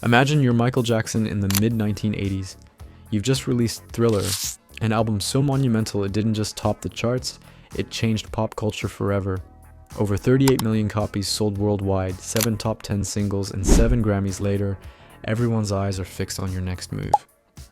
Imagine you're Michael Jackson in the mid-1980s. You've just released Thriller, an album so monumental it didn't just top the charts, it changed pop culture forever. Over 38 million copies sold worldwide, 7 top 10 singles, and 7 Grammys later, everyone's eyes are fixed on your next move.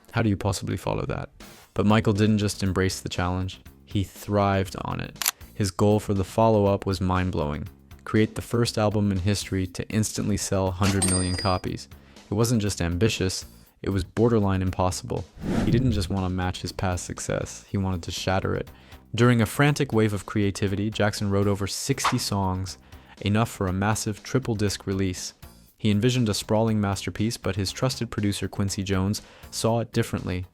How do you possibly follow that? But Michael didn't just embrace the challenge, he thrived on it. His goal for the follow-up was mind-blowing. Create the first album in history to instantly sell 100 million copies. It wasn't just ambitious, it was borderline impossible. He didn't just want to match his past success, he wanted to shatter it. During a frantic wave of creativity, Jackson wrote over 60 songs, enough for a massive triple-disc release. He envisioned a sprawling masterpiece, but his trusted producer Quincy Jones saw it differently.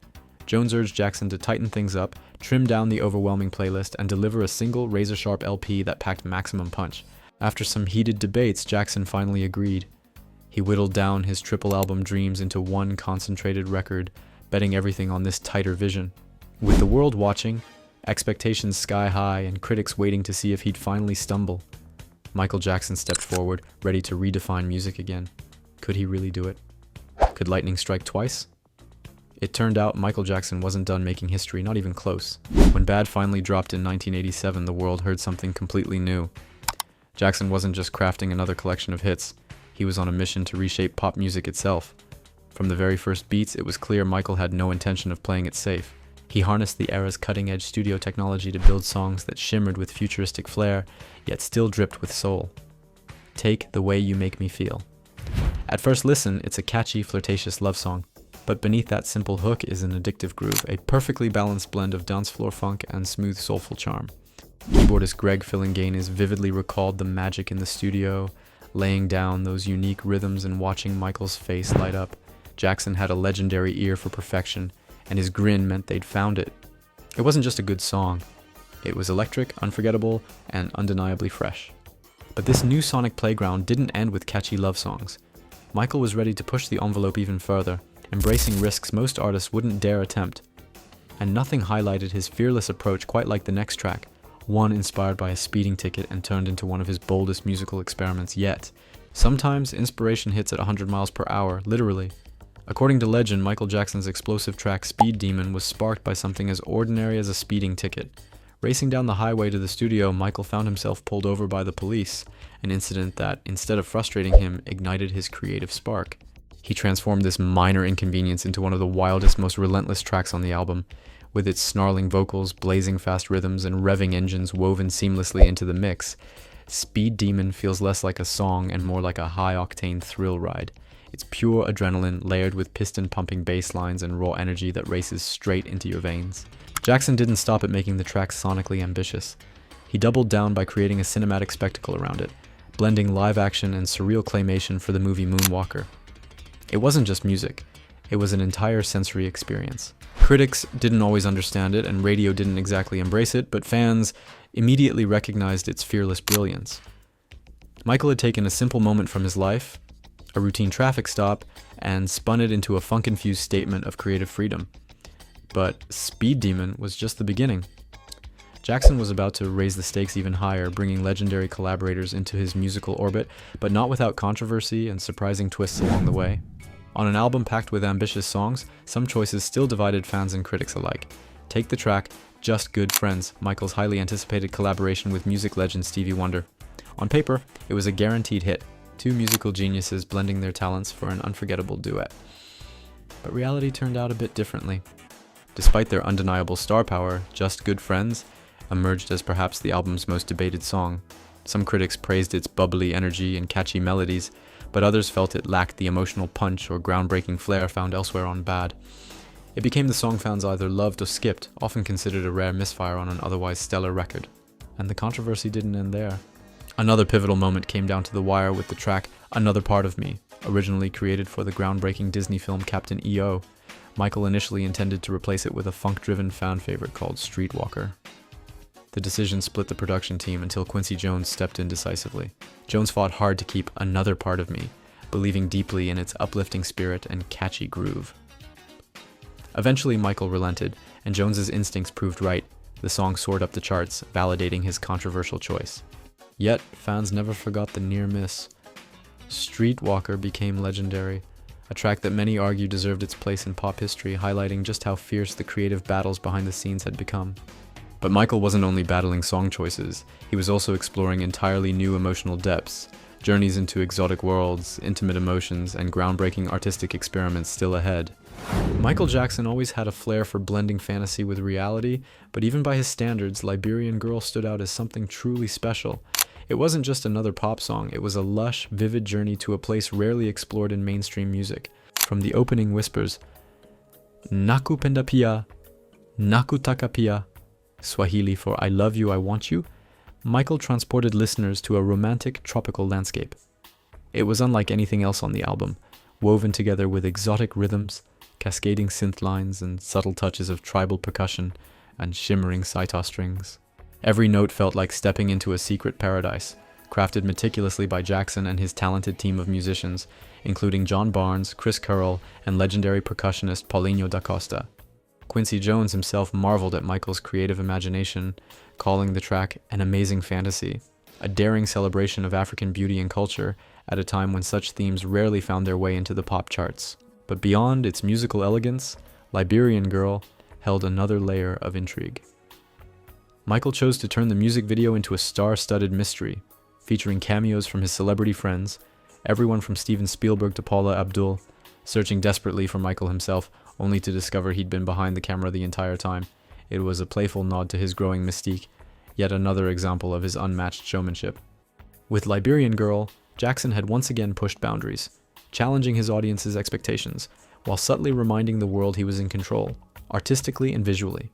Jones urged Jackson to tighten things up, trim down the overwhelming playlist, and deliver a single razor-sharp LP that packed maximum punch. After some heated debates, Jackson finally agreed. He whittled down his triple album dreams into one concentrated record, betting everything on this tighter vision. With the world watching, expectations sky high, and critics waiting to see if he'd finally stumble, Michael Jackson stepped forward, ready to redefine music again. Could he really do it? Could lightning strike twice? It turned out Michael Jackson wasn't done making history, not even close. When Bad finally dropped in 1987, the world heard something completely new. Jackson wasn't just crafting another collection of hits, he was on a mission to reshape pop music itself. From the very first beats, it was clear Michael had no intention of playing it safe. He harnessed the era's cutting-edge studio technology to build songs that shimmered with futuristic flair, yet still dripped with soul. Take The Way You Make Me Feel. At first listen, it's a catchy, flirtatious love song. But beneath that simple hook is an addictive groove, a perfectly balanced blend of dance floor funk and smooth, soulful charm. Keyboardist Greg Phillinganes vividly recalled the magic in the studio, laying down those unique rhythms and watching Michael's face light up. Jackson had a legendary ear for perfection, and his grin meant they'd found it. It wasn't just a good song. It was electric, unforgettable, and undeniably fresh. But this new sonic playground didn't end with catchy love songs. Michael was ready to push the envelope even further, embracing risks most artists wouldn't dare attempt. And nothing highlighted his fearless approach quite like the next track, one inspired by a speeding ticket and turned into one of his boldest musical experiments yet. Sometimes inspiration hits at 100 miles per hour, literally. According to legend, Michael Jackson's explosive track Speed Demon was sparked by something as ordinary as a speeding ticket. Racing down the highway to the studio, Michael found himself pulled over by the police, an incident that, instead of frustrating him, ignited his creative spark. He transformed this minor inconvenience into one of the wildest, most relentless tracks on the album, with its snarling vocals, blazing fast rhythms, and revving engines woven seamlessly into the mix. Speed Demon feels less like a song and more like a high-octane thrill ride. It's pure adrenaline layered with piston-pumping bass lines and raw energy that races straight into your veins. Jackson didn't stop at making the track sonically ambitious. He doubled down by creating a cinematic spectacle around it, blending live action and surreal claymation for the movie Moonwalker. It wasn't just music, it was an entire sensory experience. Critics didn't always understand it, and radio didn't exactly embrace it, but fans immediately recognized its fearless brilliance. Michael had taken a simple moment from his life, a routine traffic stop, and spun it into a funk-infused statement of creative freedom. But Speed Demon was just the beginning. Jackson was about to raise the stakes even higher, bringing legendary collaborators into his musical orbit, but not without controversy and surprising twists along the way. On an album packed with ambitious songs, some choices still divided fans and critics alike. Take the track Just Good Friends, Michael's highly anticipated collaboration with music legend Stevie Wonder. On paper, it was a guaranteed hit, two musical geniuses blending their talents for an unforgettable duet. But reality turned out a bit differently. Despite their undeniable star power, Just Good Friends emerged as perhaps the album's most debated song. Some critics praised its bubbly energy and catchy melodies, but others felt it lacked the emotional punch or groundbreaking flair found elsewhere on Bad. It became the song fans either loved or skipped, often considered a rare misfire on an otherwise stellar record. And the controversy didn't end there. Another pivotal moment came down to the wire with the track Another Part of Me, originally created for the groundbreaking Disney film Captain EO. Michael initially intended to replace it with a funk-driven fan favorite called Streetwalker. The decision split the production team until Quincy Jones stepped in decisively. Jones fought hard to keep Another Part of Me, believing deeply in its uplifting spirit and catchy groove. Eventually, Michael relented, and Jones's instincts proved right. The song soared up the charts, validating his controversial choice. Yet, fans never forgot the near miss. Streetwalker became legendary, a track that many argue deserved its place in pop history, highlighting just how fierce the creative battles behind the scenes had become. But Michael wasn't only battling song choices, he was also exploring entirely new emotional depths, journeys into exotic worlds, intimate emotions, and groundbreaking artistic experiments still ahead. Michael Jackson always had a flair for blending fantasy with reality, but even by his standards, Liberian Girl stood out as something truly special. It wasn't just another pop song, it was a lush, vivid journey to a place rarely explored in mainstream music. From the opening whispers, Nakupenda pia, Nakutaka pia, Swahili for I love you, I want you, Michael transported listeners to a romantic, tropical landscape. It was unlike anything else on the album, woven together with exotic rhythms, cascading synth lines, and subtle touches of tribal percussion and shimmering sitar strings. Every note felt like stepping into a secret paradise, crafted meticulously by Jackson and his talented team of musicians, including John Barnes, Chris Curl, and legendary percussionist Paulinho da Costa. Quincy Jones himself marveled at Michael's creative imagination, calling the track an amazing fantasy, a daring celebration of African beauty and culture at a time when such themes rarely found their way into the pop charts. But beyond its musical elegance, Liberian Girl held another layer of intrigue. Michael chose to turn the music video into a star-studded mystery, featuring cameos from his celebrity friends, everyone from Steven Spielberg to Paula Abdul, searching desperately for Michael himself, only to discover he'd been behind the camera the entire time. It was a playful nod to his growing mystique, yet another example of his unmatched showmanship. With Liberian Girl, Jackson had once again pushed boundaries, challenging his audience's expectations, while subtly reminding the world he was in control, artistically and visually.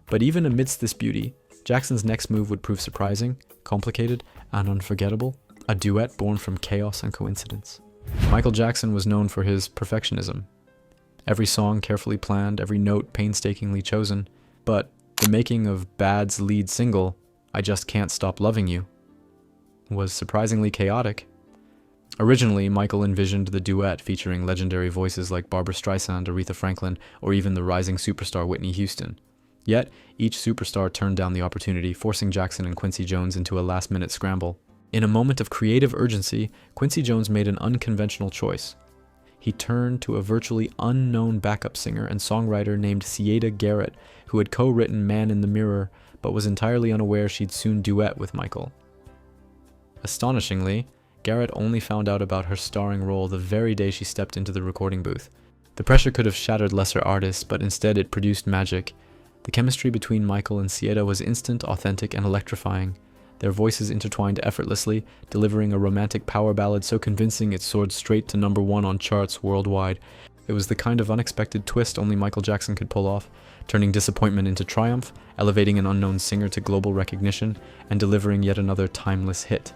But even amidst this beauty, Jackson's next move would prove surprising, complicated, and unforgettable, a duet born from chaos and coincidence. Michael Jackson was known for his perfectionism. Every song carefully planned, every note painstakingly chosen, but the making of Bad's lead single, I Just Can't Stop Loving You, was surprisingly chaotic. Originally, Michael envisioned the duet featuring legendary voices like Barbra Streisand, Aretha Franklin, or even the rising superstar Whitney Houston. Yet, each superstar turned down the opportunity, forcing Jackson and Quincy Jones into a last-minute scramble. In a moment of creative urgency, Quincy Jones made an unconventional choice. He turned to a virtually unknown backup singer and songwriter named Sieda Garrett, who had co-written Man in the Mirror, but was entirely unaware she'd soon duet with Michael. Astonishingly, Garrett only found out about her starring role the very day she stepped into the recording booth. The pressure could have shattered lesser artists, but instead it produced magic. The chemistry between Michael and Sieda was instant, authentic, and electrifying. Their voices intertwined effortlessly, delivering a romantic power ballad so convincing it soared straight to #1 on charts worldwide. It was the kind of unexpected twist only Michael Jackson could pull off, turning disappointment into triumph, elevating an unknown singer to global recognition, and delivering yet another timeless hit.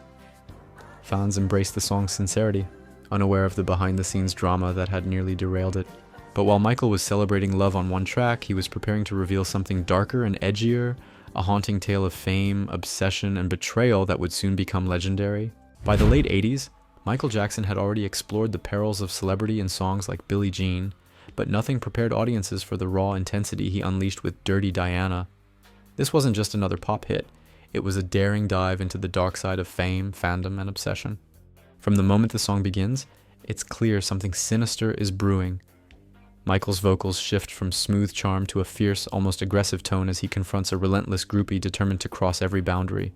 Fans embraced the song's sincerity, unaware of the behind-the-scenes drama that had nearly derailed it. But while Michael was celebrating love on one track, he was preparing to reveal something darker and edgier, a haunting tale of fame, obsession, and betrayal that would soon become legendary. By the late 80s, Michael Jackson had already explored the perils of celebrity in songs like Billie Jean, but nothing prepared audiences for the raw intensity he unleashed with Dirty Diana. This wasn't just another pop hit, it was a daring dive into the dark side of fame, fandom, and obsession. From the moment the song begins, it's clear something sinister is brewing. Michael's vocals shift from smooth charm to a fierce, almost aggressive tone as he confronts a relentless groupie determined to cross every boundary.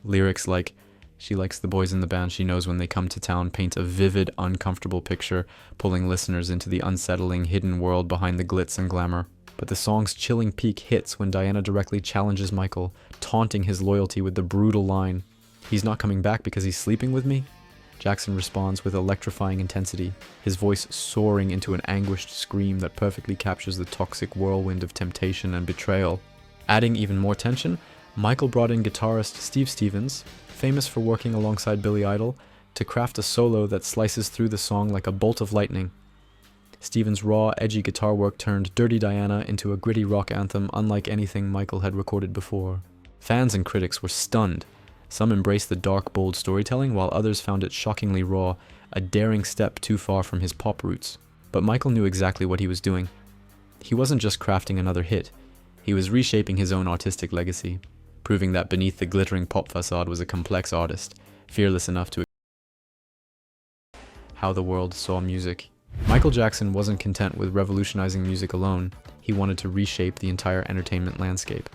Lyrics like, "She likes the boys in the band she knows when they come to town" paint a vivid, uncomfortable picture, pulling listeners into the unsettling, hidden world behind the glitz and glamour. But the song's chilling peak hits when Diana directly challenges Michael, taunting his loyalty with the brutal line, "He's not coming back because he's sleeping with me?" Jackson responds with electrifying intensity, his voice soaring into an anguished scream that perfectly captures the toxic whirlwind of temptation and betrayal. Adding even more tension, Michael brought in guitarist Steve Stevens, famous for working alongside Billy Idol, to craft a solo that slices through the song like a bolt of lightning. Stevens' raw, edgy guitar work turned Dirty Diana into a gritty rock anthem unlike anything Michael had recorded before. Fans and critics were stunned. Some embraced the dark, bold storytelling, while others found it shockingly raw, a daring step too far from his pop roots. But Michael knew exactly what he was doing. He wasn't just crafting another hit, he was reshaping his own artistic legacy, proving that beneath the glittering pop facade was a complex artist, fearless enough to how the world saw music. Michael Jackson wasn't content with revolutionizing music alone, he wanted to reshape the entire entertainment landscape.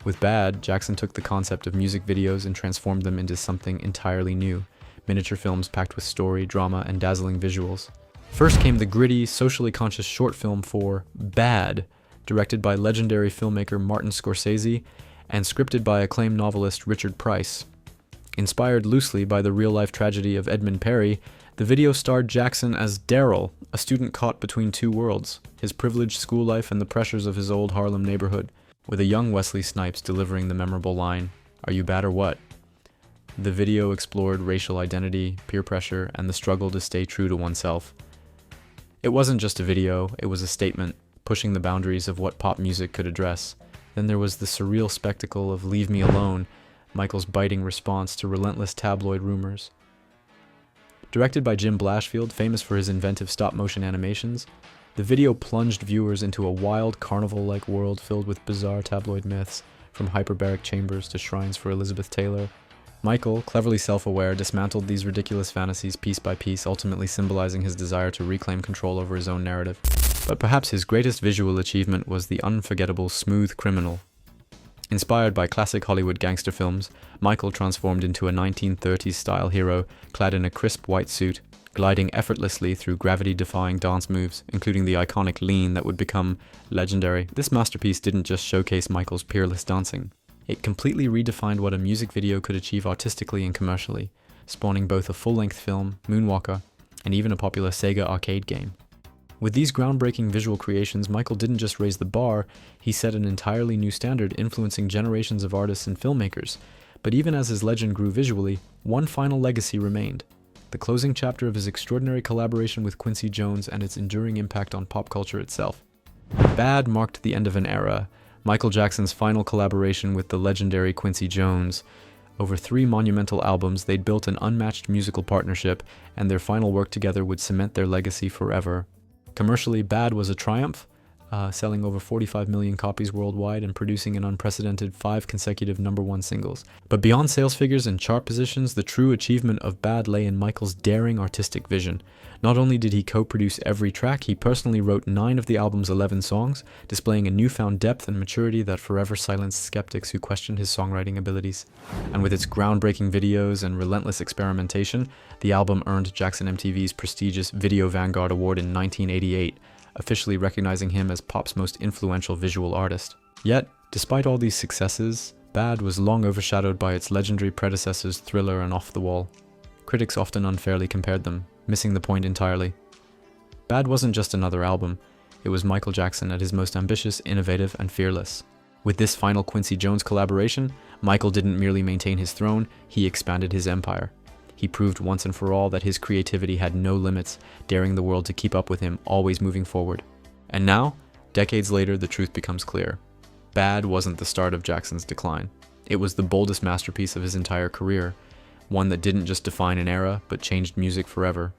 With Bad, Jackson took the concept of music videos and transformed them into something entirely new, miniature films packed with story, drama, and dazzling visuals. First came the gritty, socially conscious short film for Bad, directed by legendary filmmaker Martin Scorsese and scripted by acclaimed novelist Richard Price. Inspired loosely by the real-life tragedy of Edmund Perry, the video starred Jackson as Daryl, a student caught between two worlds, his privileged school life and the pressures of his old Harlem neighborhood, with a young Wesley Snipes delivering the memorable line, "Are you bad or what?" The video explored racial identity, peer pressure, and the struggle to stay true to oneself. It wasn't just a video, it was a statement, pushing the boundaries of what pop music could address. Then there was the surreal spectacle of Leave Me Alone, Michael's biting response to relentless tabloid rumors. Directed by Jim Blashfield, famous for his inventive stop-motion animations, the video plunged viewers into a wild, carnival-like world filled with bizarre tabloid myths, from hyperbaric chambers to shrines for Elizabeth Taylor. Michael, cleverly self-aware, dismantled these ridiculous fantasies piece by piece, ultimately symbolizing his desire to reclaim control over his own narrative. But perhaps his greatest visual achievement was the unforgettable Smooth Criminal. Inspired by classic Hollywood gangster films, Michael transformed into a 1930s-style hero clad in a crisp white suit, gliding effortlessly through gravity-defying dance moves, including the iconic lean that would become legendary. This masterpiece didn't just showcase Michael's peerless dancing. It completely redefined what a music video could achieve artistically and commercially, spawning both a full-length film, Moonwalker, and even a popular Sega arcade game. With these groundbreaking visual creations, Michael didn't just raise the bar, he set an entirely new standard, influencing generations of artists and filmmakers. But even as his legend grew visually, one final legacy remained: the closing chapter of his extraordinary collaboration with Quincy Jones and its enduring impact on pop culture itself. Bad marked the end of an era, Michael Jackson's final collaboration with the legendary Quincy Jones. Over 3 monumental albums, they'd built an unmatched musical partnership, and their final work together would cement their legacy forever. Commercially, Bad was a triumph, selling over 45 million copies worldwide and producing an unprecedented 5 consecutive #1 singles. But beyond sales figures and chart positions, the true achievement of Bad lay in Michael's daring artistic vision. Not only did he co-produce every track, he personally wrote 9 of the album's 11 songs, displaying a newfound depth and maturity that forever silenced skeptics who questioned his songwriting abilities. And with its groundbreaking videos and relentless experimentation, the album earned Jackson MTV's prestigious Video Vanguard Award in 1988, officially recognizing him as pop's most influential visual artist. Yet, despite all these successes, Bad was long overshadowed by its legendary predecessors Thriller and Off the Wall. Critics often unfairly compared them, missing the point entirely. Bad wasn't just another album, it was Michael Jackson at his most ambitious, innovative, and fearless. With this final Quincy Jones collaboration, Michael didn't merely maintain his throne, he expanded his empire. He proved once and for all that his creativity had no limits, daring the world to keep up with him, always moving forward. And now, decades later, the truth becomes clear. Bad wasn't the start of Jackson's decline. It was the boldest masterpiece of his entire career, one that didn't just define an era, but changed music forever.